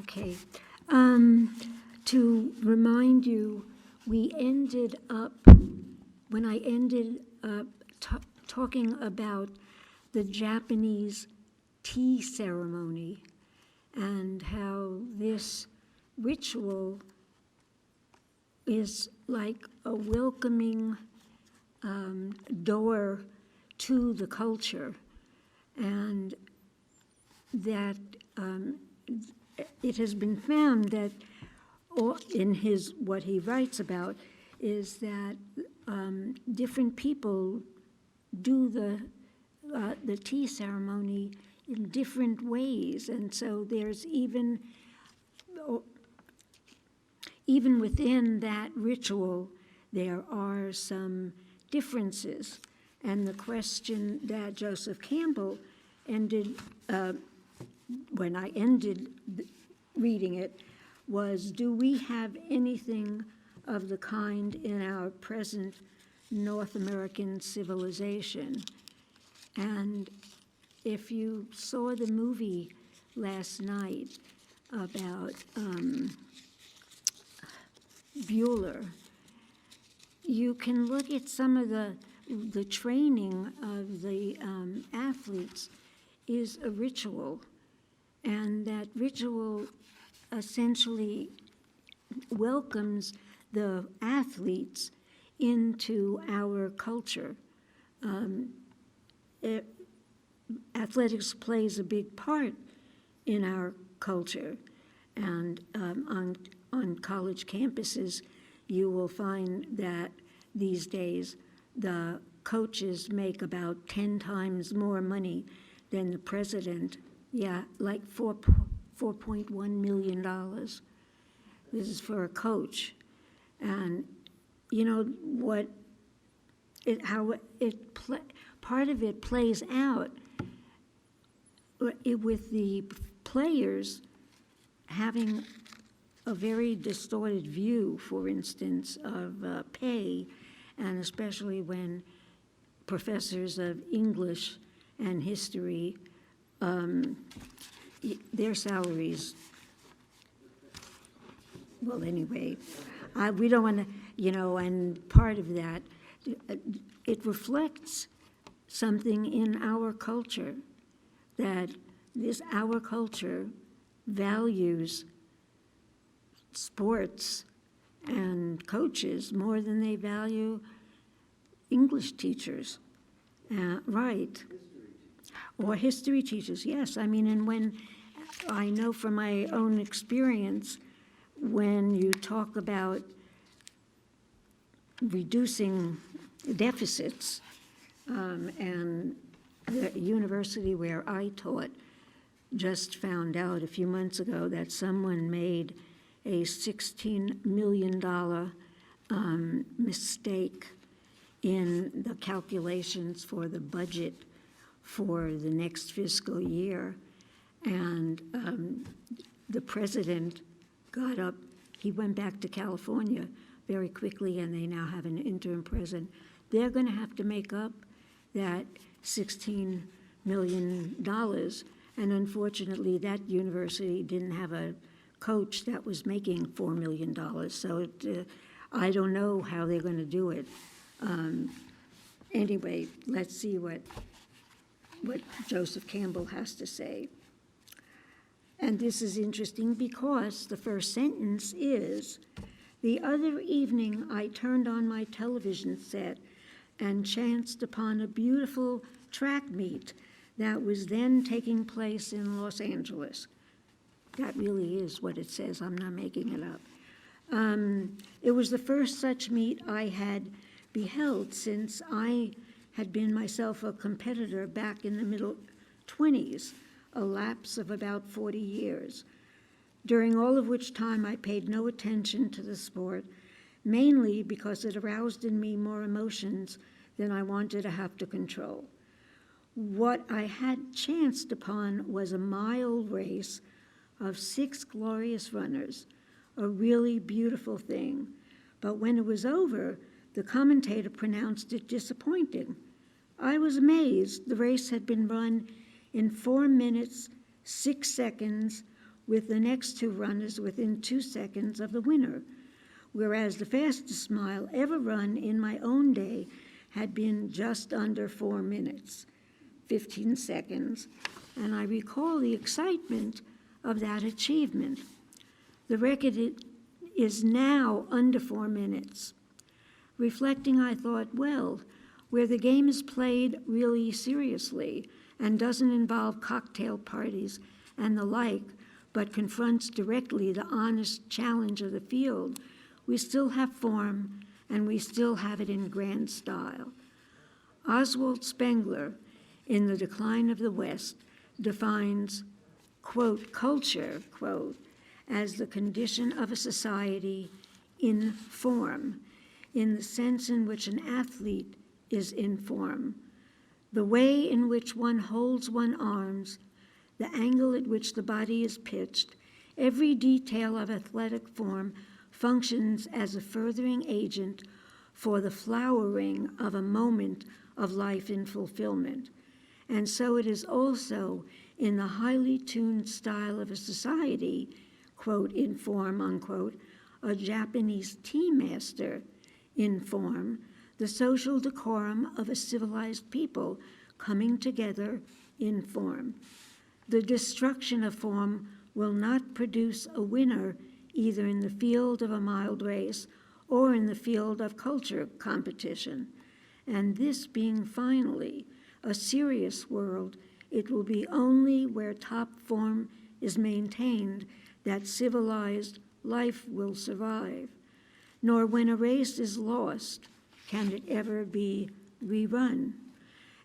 Okay. To remind you, we ended up, when I ended up talking about the Japanese tea ceremony and how this ritual is like a welcoming door to the culture, and that it has been found that in what he writes about is that different people do the tea ceremony in different ways, and so there's even within that ritual there are some differences. And the question that Joseph Campbell ended when I ended reading it was, do we have anything of the kind in our present North American civilization? And if you saw the movie last night about Bueller, you can look at some of the training of the athletes is a ritual, and that ritual essentially welcomes the athletes into our culture. Athletics plays a big part in our culture, and on college campuses, you will find that these days the coaches make about 10 times more money than the president. Yeah, like $4.1 million. This is for a coach. And you know what? Part of it plays out with the players having a very distorted view, for instance, of pay, and especially when professors of English and history, their salaries, well, anyway, we don't want to, and part of that, it reflects something in our culture, that our culture values sports and coaches more than they value English teachers, right? Or history teachers, yes. I mean, and when I know from my own experience, when you talk about reducing deficits, and the university where I taught just found out a few months ago that someone made a $16 million mistake in the calculations for the budget for the next fiscal year. And the president got up, he went back to California very quickly, and they now have an interim president. They're going to have to make up that $16 million. And unfortunately, that university didn't have a coach that was making $4 million. So I don't know how they're going to do it. Anyway, let's see what Joseph Campbell has to say. And this is interesting because the first sentence is, "The other evening I turned on my television set and chanced upon a beautiful track meet that was then taking place in Los Angeles." That really is what it says. I'm not making it up. It was the first such meet I had beheld since I had been myself a competitor back in the middle 20s, a lapse of about 40 years, during all of which time I paid no attention to the sport, mainly because it aroused in me more emotions than I wanted to have to control. What I had chanced upon was a mile race of 6 glorious runners, a really beautiful thing. But when it was over, the commentator pronounced it disappointing. I was amazed. The race had been run in 4 minutes, 6 seconds, with the next two runners within 2 seconds of the winner, whereas the fastest mile ever run in my own day had been just under 4 minutes, 15 seconds, and I recall the excitement of that achievement. The record is now under 4 minutes. Reflecting, I thought, well, where the game is played really seriously and doesn't involve cocktail parties and the like, but confronts directly the honest challenge of the field, we still have form and we still have it in grand style. Oswald Spengler, in The Decline of the West, defines, quote, culture, quote, as the condition of a society in form, in the sense in which an athlete is in form. The way in which one holds one's arms, the angle at which the body is pitched, every detail of athletic form functions as a furthering agent for the flowering of a moment of life in fulfillment. And so it is also in the highly tuned style of a society, quote, in form, unquote, a Japanese tea master in form, the social decorum of a civilized people coming together in form. The destruction of form will not produce a winner either in the field of a mild race or in the field of culture competition. And this being finally a serious world, it will be only where top form is maintained that civilized life will survive. Nor when a race is lost can it ever be rerun.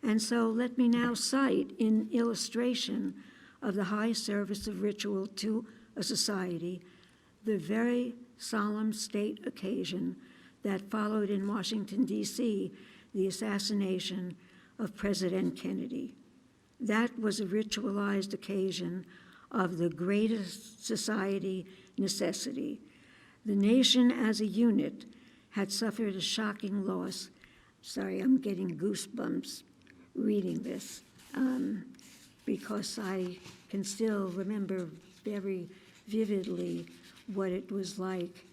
And so let me now cite, in illustration of the high service of ritual to a society, the very solemn state occasion that followed in Washington, D.C., the assassination of President Kennedy. That was a ritualized occasion of the greatest society necessity. The nation as a unit had suffered a shocking loss. Sorry, I'm getting goosebumps reading this, because I can still remember very vividly what it was like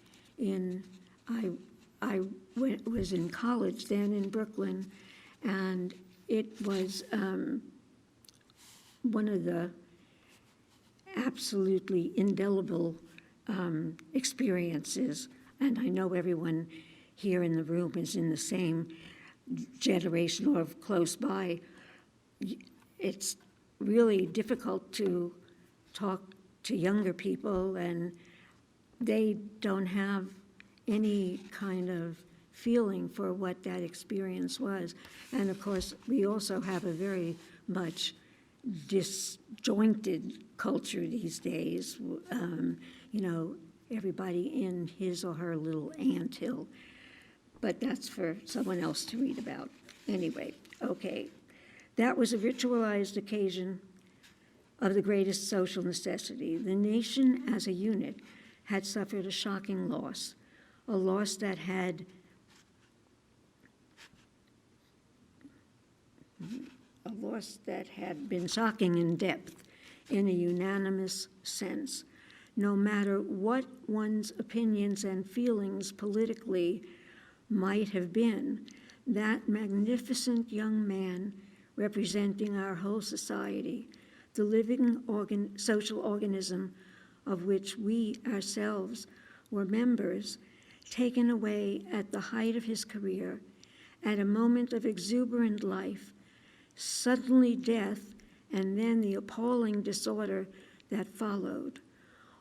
I was in college then in Brooklyn, and it was one of the absolutely indelible experiences, and I know everyone here in the room is in the same generation or close by. It's really difficult to talk to younger people, and they don't have any kind of feeling for what that experience was. And of course, we also have a very much disjointed culture these days. Everybody in his or her little anthill. But that's for someone else to read about. Anyway, okay. That was a ritualized occasion of the greatest social necessity. The nation as a unit had suffered a shocking loss, a loss that had been shocking in depth, in a unanimous sense. No matter what one's opinions and feelings politically might have been, that magnificent young man representing our whole society, the living social organism of which we ourselves were members, taken away at the height of his career, at a moment of exuberant life, suddenly death, and then the appalling disorder that followed.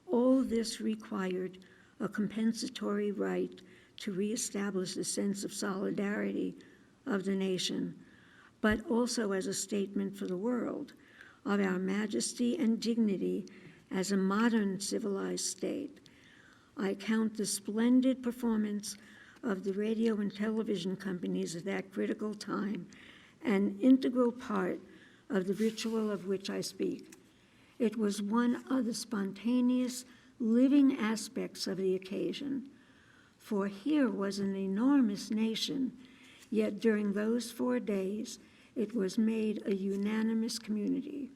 All this required a compensatory rite to reestablish the sense of solidarity of the nation, but also as a statement for the world of our majesty and dignity as a modern civilized state. I count the splendid performance of the radio and television companies at that critical time an integral part of the ritual of which I speak. It was one of the spontaneous, living aspects of the occasion. For here was an enormous nation, yet during those 4 days, it was made a unanimous community,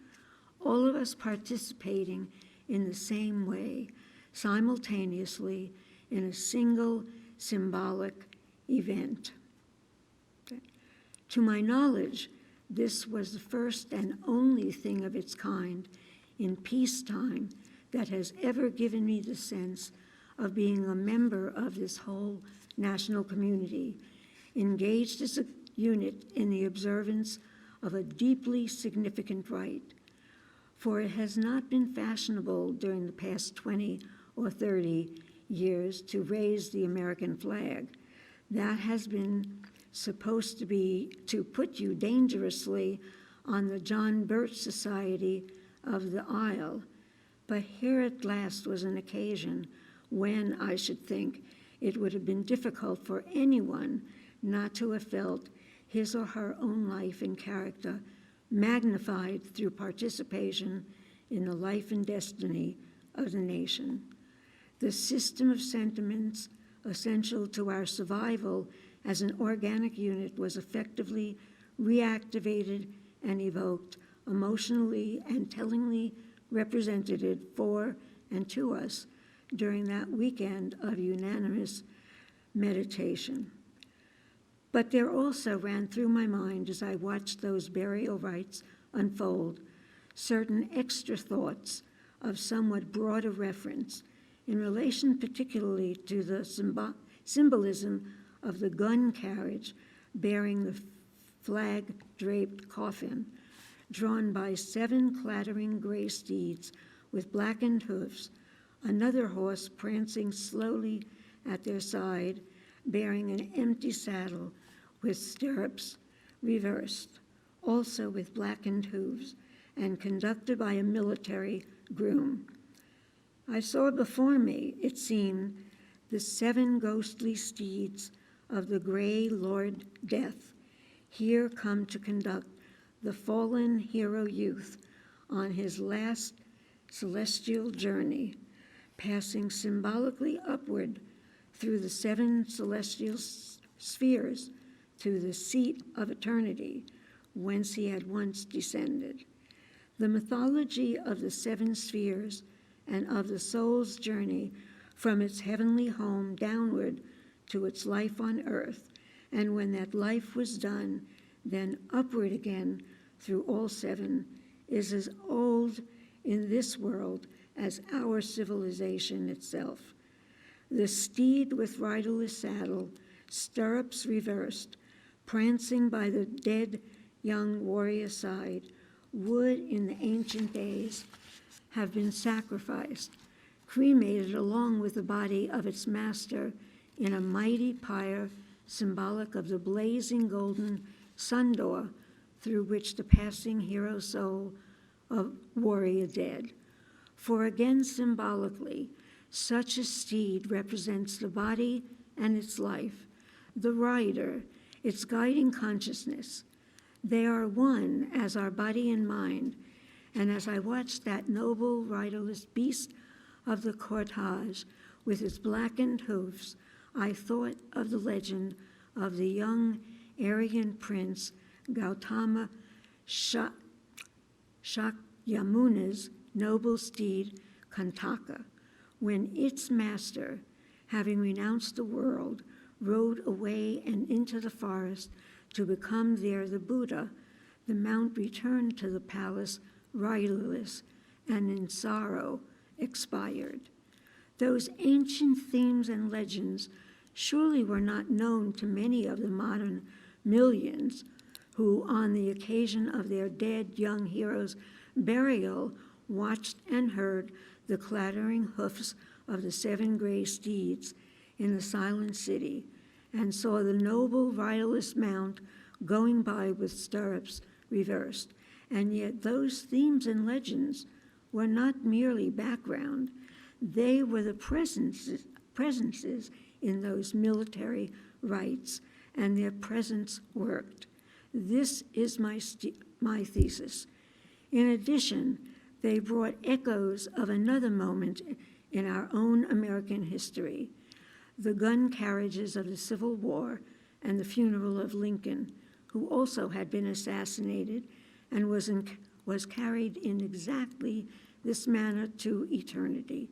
all of us participating in the same way, simultaneously, in a single symbolic event. To my knowledge, this was the first and only thing of its kind in peacetime that has ever given me the sense of being a member of this whole national community, engaged as a unit in the observance of a deeply significant rite. For it has not been fashionable during the past 20 or 30 years to raise the American flag. That has been supposed to be to put you dangerously on the John Birch Society of the Isle. But here at last was an occasion when, I should think, it would have been difficult for anyone not to have felt his or her own life and character magnified through participation in the life and destiny of the nation. The system of sentiments essential to our survival as an organic unit was effectively reactivated and evoked, emotionally and tellingly represented for and to us during that weekend of unanimous meditation. But there also ran through my mind as I watched those burial rites unfold certain extra thoughts of somewhat broader reference in relation particularly to the symbolism of the gun carriage bearing the flag-draped coffin, drawn by 7 clattering gray steeds with blackened hoofs, another horse prancing slowly at their side, bearing an empty saddle with stirrups reversed, also with blackened hooves, and conducted by a military groom. I saw before me, it seemed, the 7 ghostly steeds of the gray Lord Death, here come to conduct the fallen hero youth on his last celestial journey, passing symbolically upward through the 7 celestial spheres to the seat of eternity, whence he had once descended. The mythology of the 7 spheres and of the soul's journey from its heavenly home downward to its life on earth, and when that life was done, then upward again through all 7, is as old in this world as our civilization itself. The steed with riderless saddle, stirrups reversed, prancing by the dead young warrior's side, would in the ancient days have been sacrificed, cremated along with the body of its master in a mighty pyre symbolic of the blazing golden sun door through which the passing hero soul of warrior dead. For again symbolically, such a steed represents the body and its life, the rider, its guiding consciousness. They are one as our body and mind, and as I watched that noble riderless beast of the cortege with its blackened hoofs, I thought of the legend of the young Aryan prince Gautama Shakyamuna's noble steed Kantaka, when its master, having renounced the world, rode away and into the forest to become there the Buddha. The mount returned to the palace riderless and in sorrow expired. Those ancient themes and legends surely were not known to many of the modern millions who, on the occasion of their dead young heroes' burial, watched and heard the clattering hoofs of the 7 gray steeds in the silent city, and saw the noble riderless mount going by with stirrups reversed. And yet those themes and legends were not merely background. They were the presences in those military rites, and their presence worked. This is my thesis. In addition, they brought echoes of another moment in our own American history, the gun carriages of the Civil War and the funeral of Lincoln, who also had been assassinated and was carried in exactly this manner to eternity.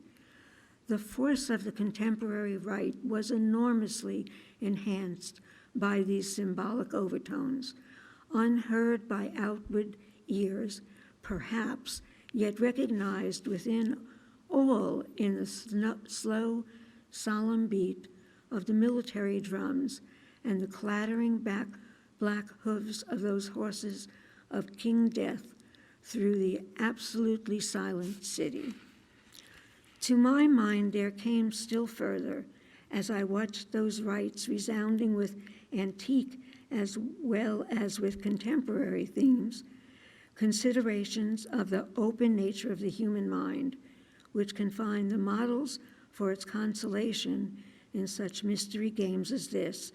The force of the contemporary rite was enormously enhanced by these symbolic overtones, unheard by outward ears, perhaps, yet recognized within all in the slow, solemn beat of the military drums and the clattering black hooves of those horses of King Death through the absolutely silent city. To my mind, there came still further, as I watched those rites resounding with antique as well as with contemporary themes, considerations of the open nature of the human mind, which can find the models for its consolation in such mystery games as this,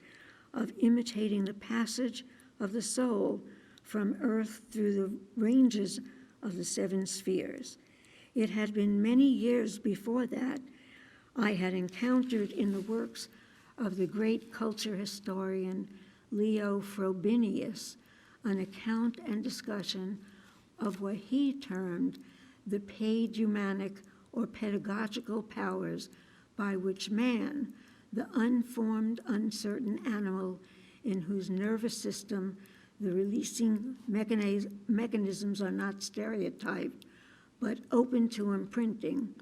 of imitating the passage of the soul from earth through the ranges of the seven spheres. It had been many years before that I had encountered in the works of the great culture historian Leo Frobenius an account and discussion of what he termed the paedumanic or pedagogical powers by which man, the unformed, uncertain animal in whose nervous system the releasing mechanisms are not stereotyped, but open to imprinting,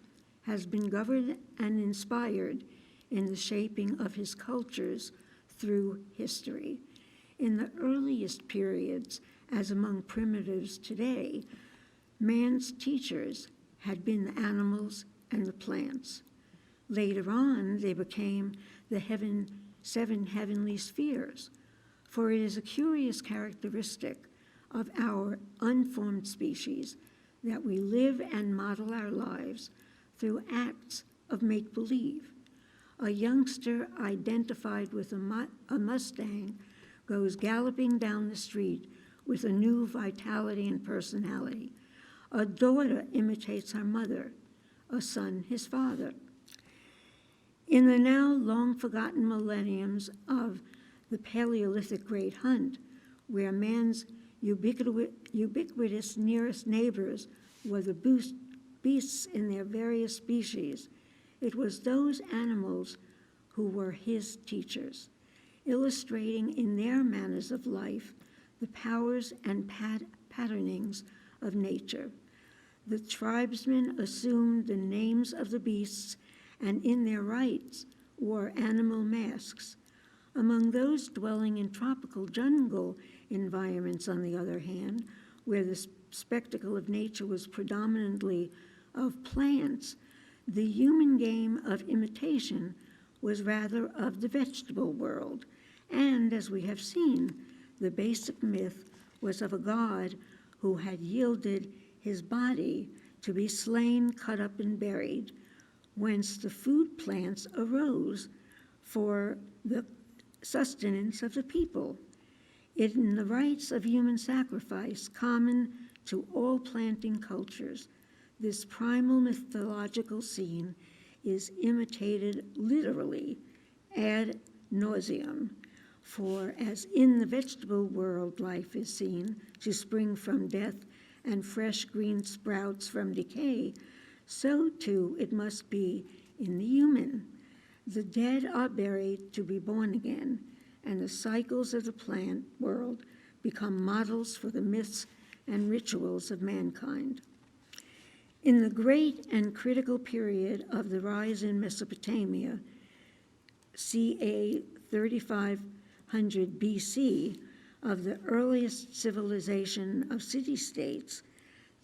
has been governed and inspired in the shaping of his cultures through history. In the earliest periods, as among primitives today, man's teachers had been the animals and the plants. Later on, they became the seven heavenly spheres, for it is a curious characteristic of our unformed species that we live and model our lives through acts of make-believe. A youngster identified with a Mustang goes galloping down the street with a new vitality and personality. A daughter imitates her mother, a son his father. In the now long-forgotten millenniums of the Paleolithic Great Hunt, where man's ubiquitous nearest neighbors were the beasts in their various species, it was those animals who were his teachers, illustrating in their manners of life the powers and patternings of nature. The tribesmen assumed the names of the beasts and in their rites wore animal masks. Among those dwelling in tropical jungle environments, on the other hand, where the spectacle of nature was predominantly of plants, the human game of imitation was rather of the vegetable world. And, as we have seen, the basic myth was of a god who had yielded his body to be slain, cut up, and buried, whence the food plants arose for the sustenance of the people. In the rites of human sacrifice, common to all planting cultures, this primal mythological scene is imitated literally ad nauseum. For as in the vegetable world life is seen to spring from death and fresh green sprouts from decay, so too it must be in the human. The dead are buried to be born again, and the cycles of the plant world become models for the myths and rituals of mankind. In the great and critical period of the rise in Mesopotamia, ca. 3500 BC, of the earliest civilization of city-states,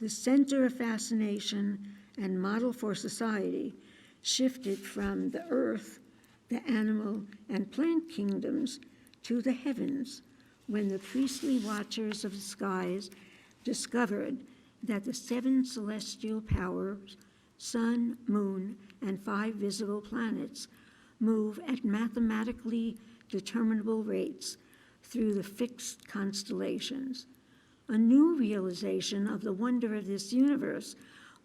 the center of fascination and model for society shifted from the earth, the animal and plant kingdoms, to the heavens, when the priestly watchers of the skies discovered that the seven celestial powers, sun, moon, and 5 visible planets, move at mathematically determinable rates through the fixed constellations. A new realization of the wonder of this universe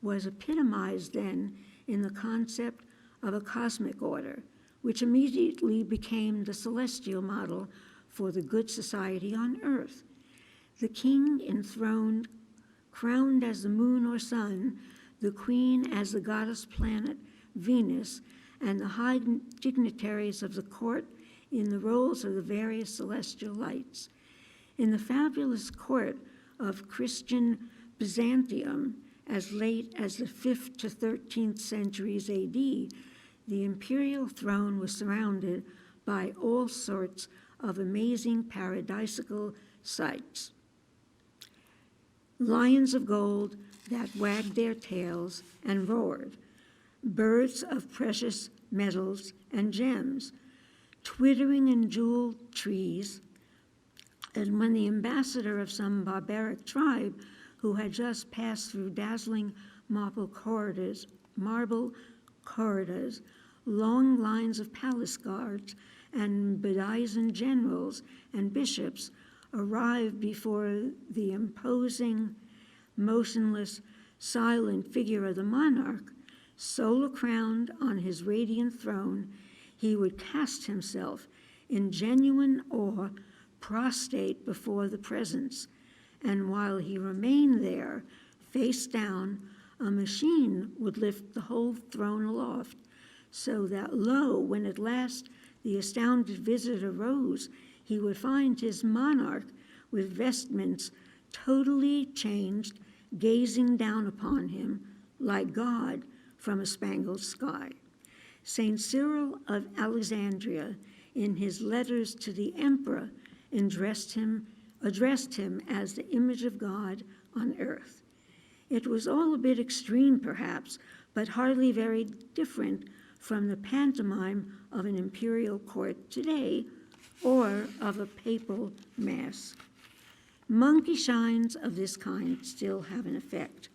was epitomized then in the concept of a cosmic order, which immediately became the celestial model for the good society on earth. The king enthroned, crowned as the moon or sun, the queen as the goddess planet Venus, and the high dignitaries of the court in the roles of the various celestial lights. In the fabulous court of Christian Byzantium, as late as the 5th to 13th centuries AD, the imperial throne was surrounded by all sorts of amazing paradisical sights. Lions of gold that wagged their tails and roared, birds of precious metals and gems, twittering in jeweled trees, and when the ambassador of some barbaric tribe who had just passed through dazzling marble corridors, long lines of palace guards, and bedizened generals and bishops arrived before the imposing, motionless, silent figure of the monarch, solar-crowned on his radiant throne, he would cast himself in genuine awe, prostrate before the presence, and while he remained there, face down, a machine would lift the whole throne aloft, so that lo, when at last the astounded visitor rose, he would find his monarch with vestments totally changed, gazing down upon him like God from a spangled sky. St. Cyril of Alexandria, in his letters to the emperor, addressed him as the image of God on earth. It was all a bit extreme, perhaps, but hardly very different from the pantomime of an imperial court today or of a papal mass. Monkey shines of this kind still have an effect.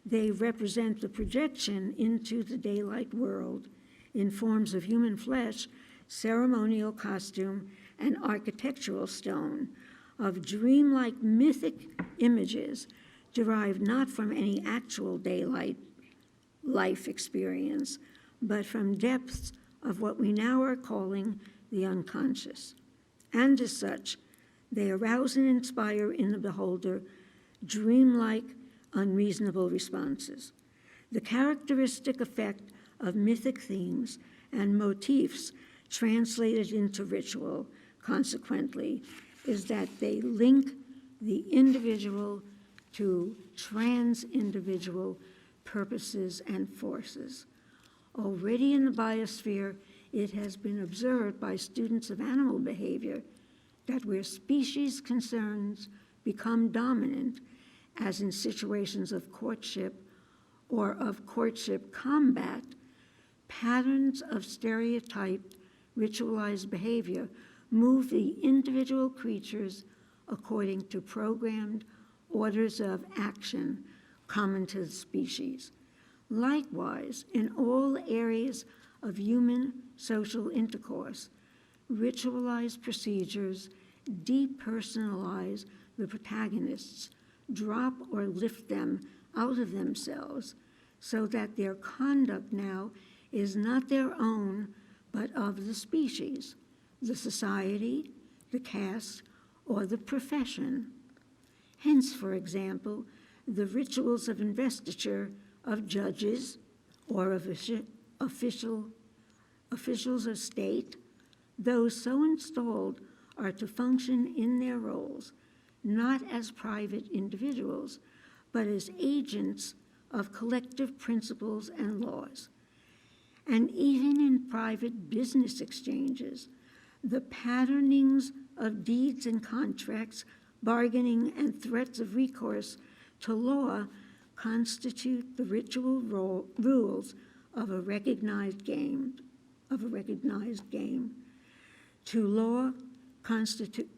They represent the projection into the daylight world in forms of human flesh, ceremonial costume, and architectural stone, of dreamlike mythic images derived not from any actual daylight life experience, but from depths of what we now are calling the unconscious. And as such, they arouse and inspire in the beholder dreamlike, unreasonable responses. The characteristic effect of mythic themes and motifs translated into ritual, consequently, is that they link the individual to trans-individual purposes and forces. Already in the biosphere, it has been observed by students of animal behavior that where species concerns become dominant, as in situations of courtship or of courtship combat, patterns of stereotyped, ritualized behavior move the individual creatures according to programmed orders of action common to the species. Likewise, in all areas of human social intercourse, ritualized procedures depersonalize the protagonists, drop or lift them out of themselves, so that their conduct now is not their own, but of the species, the society, the caste, or the profession. Hence, for example, the rituals of investiture of judges or of officials of state, those so installed are to function in their roles, not as private individuals, but as agents of collective principles and laws. And even in private business exchanges, the patternings of deeds and contracts, bargaining, and threats of recourse to law constitute the ritual rules of a recognized game. To law constitute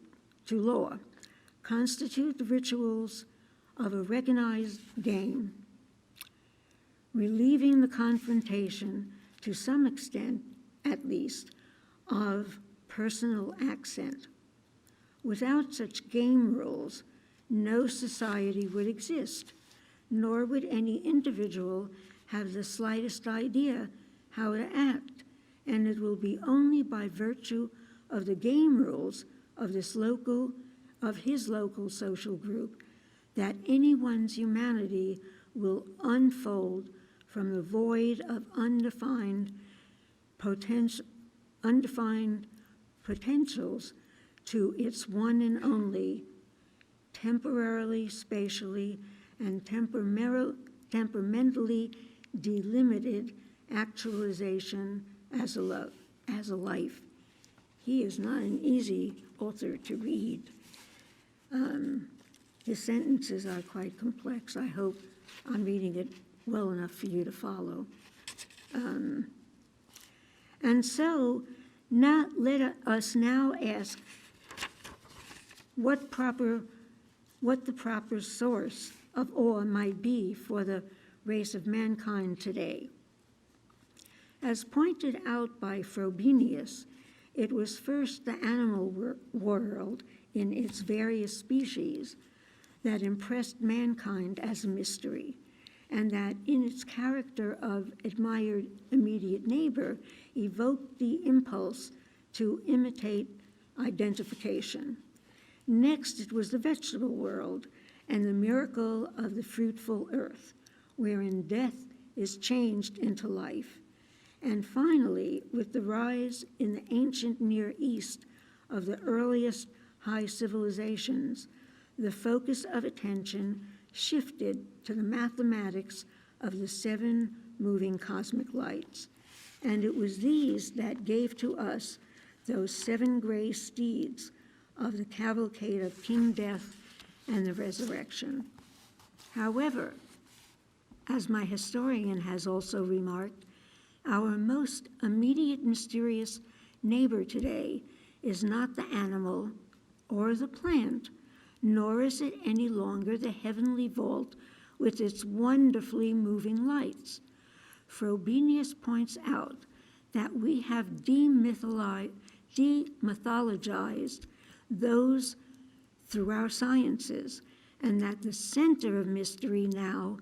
the rituals of a recognized game, relieving the confrontation, to some extent at least, of personal accent. Without such game rules, no society would exist, nor would any individual have the slightest idea how to act, and it will be only by virtue of the game rules of his local social group that anyone's humanity will unfold from the void of undefined potentials to its one and only, temporarily, spatially, and temperamentally delimited actualization as a life. He is not an easy author to read. His sentences are quite complex. I hope I'm reading it well enough for you to follow. And so, now let us now ask what the proper source of awe might be for the race of mankind today. As pointed out by Frobenius, it was first the animal world in its various species that impressed mankind as a mystery, and that in its character of admired immediate neighbor evoked the impulse to imitate identification. Next, it was the vegetable world and the miracle of the fruitful earth, wherein death is changed into life. And finally, with the rise in the ancient Near East of the earliest high civilizations, the focus of attention shifted to the mathematics of the 7 moving cosmic lights. And it was these that gave to us those 7 gray steeds of the cavalcade of King Death and the resurrection. However, as my historian has also remarked, our most immediate mysterious neighbor today is not the animal or the plant, nor is it any longer the heavenly vault with its wonderfully moving lights. Frobenius points out that we have demythologized those through our sciences, and that the center of mystery now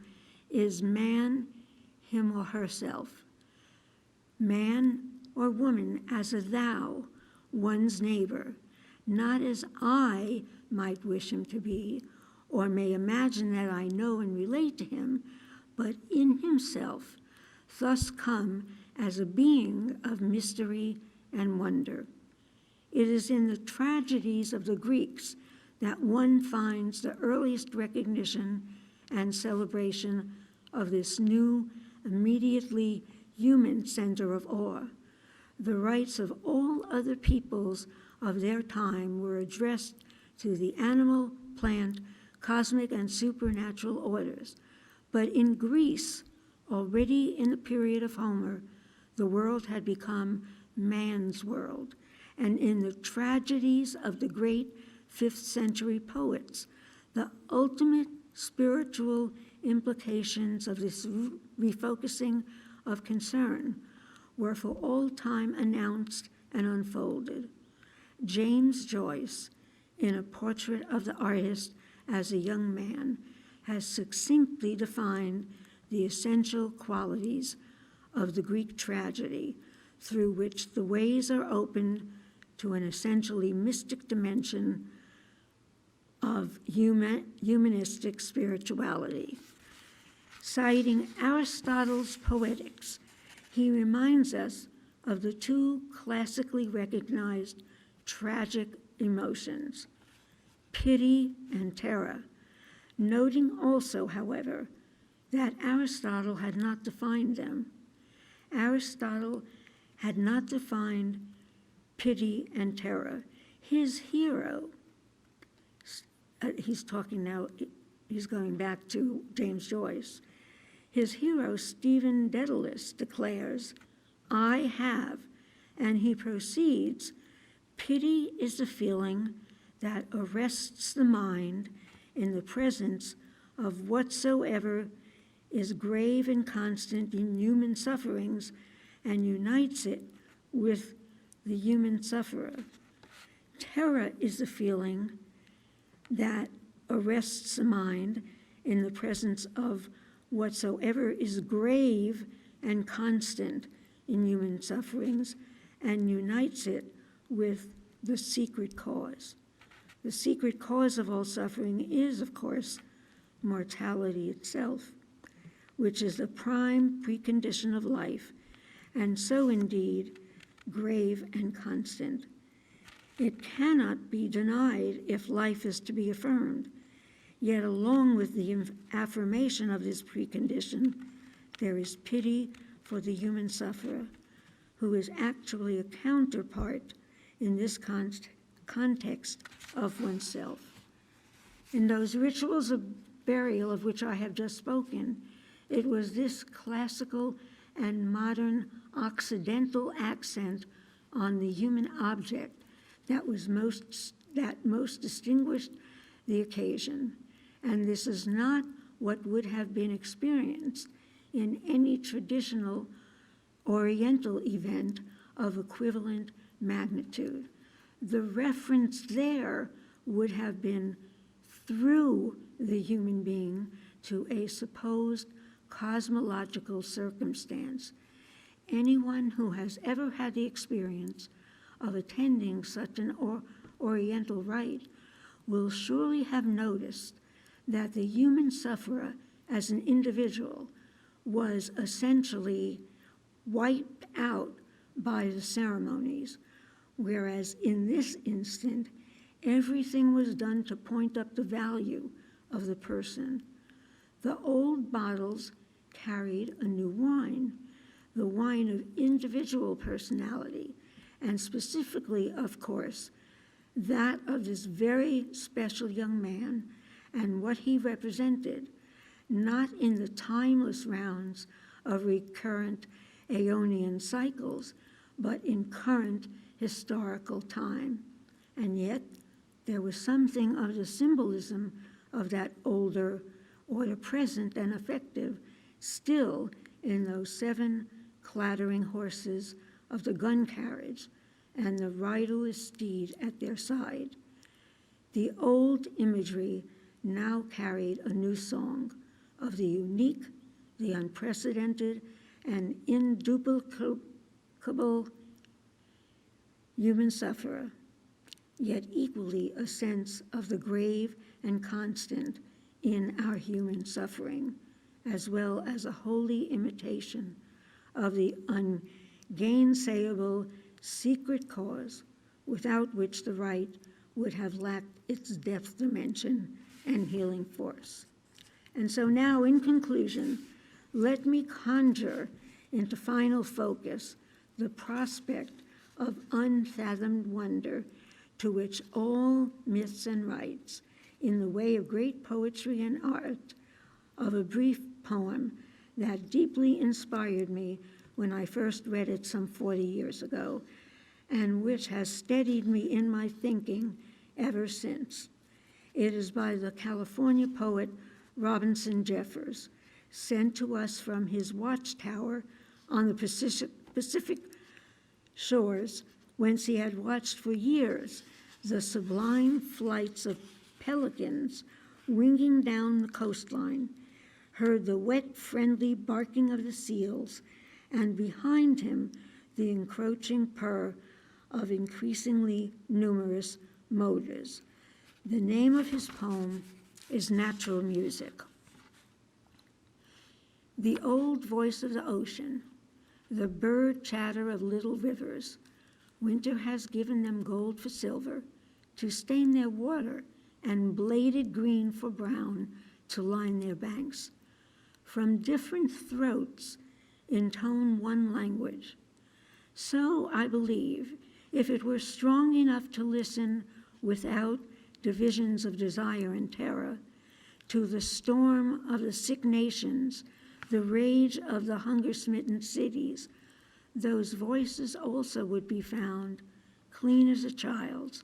is man, him or herself. Man or woman as a thou, one's neighbor, not as I might wish him to be, or may imagine that I know and relate to him, but in himself, thus come as a being of mystery and wonder. It is in the tragedies of the Greeks that one finds the earliest recognition and celebration of this new, immediately human center of awe. The rites of all other peoples of their time were addressed to the animal, plant, cosmic, and supernatural orders. But in Greece, already in the period of Homer, the world had become man's world. And in the tragedies of the great 5th century poets, the ultimate spiritual implications of this refocusing of concern were for all time announced and unfolded. James Joyce, in A Portrait of the Artist as a Young Man, has succinctly defined the essential qualities of the Greek tragedy, through which the ways are opened to an essentially mystic dimension of humanistic spirituality. Citing Aristotle's Poetics, he reminds us of the 2 classically recognized tragic emotions, pity and terror, noting also, however, that Aristotle had not defined them. Aristotle had not defined pity and terror. His hero, he's talking now, he's going back to James Joyce. His hero, Stephen Dedalus, declares, I have, and he proceeds, pity is the feeling that arrests the mind in the presence of whatsoever is grave and constant in human sufferings and unites it with the human sufferer. Terror is the feeling that arrests the mind in the presence of whatsoever is grave and constant in human sufferings and unites it with the secret cause. The secret cause of all suffering is, of course, mortality itself. which is the prime precondition of life, and so indeed grave and constant. It cannot be denied if life is to be affirmed, yet along with the affirmation of this precondition, there is pity for the human sufferer, who is actually a counterpart in this context of oneself. In those rituals of burial of which I have just spoken, it was this classical and modern Occidental accent on the human object that most distinguished the occasion, and this is not what would have been experienced in any traditional Oriental event of equivalent magnitude. The reference there would have been through the human being to a supposed cosmological circumstance. Anyone who has ever had the experience of attending such an Oriental rite will surely have noticed that the human sufferer as an individual was essentially wiped out by the ceremonies, whereas in this instant, everything was done to point up the value of the person. The old bottles carried a new wine, the wine of individual personality, and specifically, of course, that of this very special young man and what he represented, not in the timeless rounds of recurrent Aeonian cycles, but in current historical time. And yet, there was something of the symbolism of that older order present and effective still in those 7 clattering horses of the gun carriage and the riderless steed at their side. The old imagery now carried a new song of the unique, the unprecedented, and induplicable human sufferer, yet equally a sense of the grave and constant in our human suffering, as well as a holy imitation of the ungainsayable secret cause without which the rite would have lacked its depth dimension and healing force. And so now, in conclusion, let me conjure into final focus the prospect of unfathomed wonder to which all myths and rites, in the way of great poetry and art, of a brief poem that deeply inspired me when I first read it some 40 years ago, and which has steadied me in my thinking ever since. It is by the California poet Robinson Jeffers, sent to us from his watchtower on the Pacific shores, whence he had watched for years the sublime flights of pelicans winging down the coastline, heard the wet, friendly barking of the seals, and behind him the encroaching purr of increasingly numerous motors. The name of his poem is Natural Music. The old voice of the ocean, the bird chatter of little rivers, winter has given them gold for silver, to stain their water, and bladed green for brown to line their banks. From different throats intone one language. So, I believe, if it were strong enough to listen without divisions of desire and terror, to the storm of the sick nations, the rage of the hunger-smitten cities, those voices also would be found clean as a child's,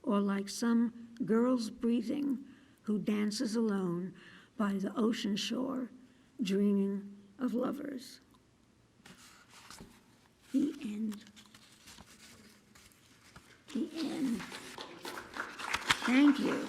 or like some girl's breathing who dances alone by the ocean shore, dreaming of lovers. The end. The end. Thank you.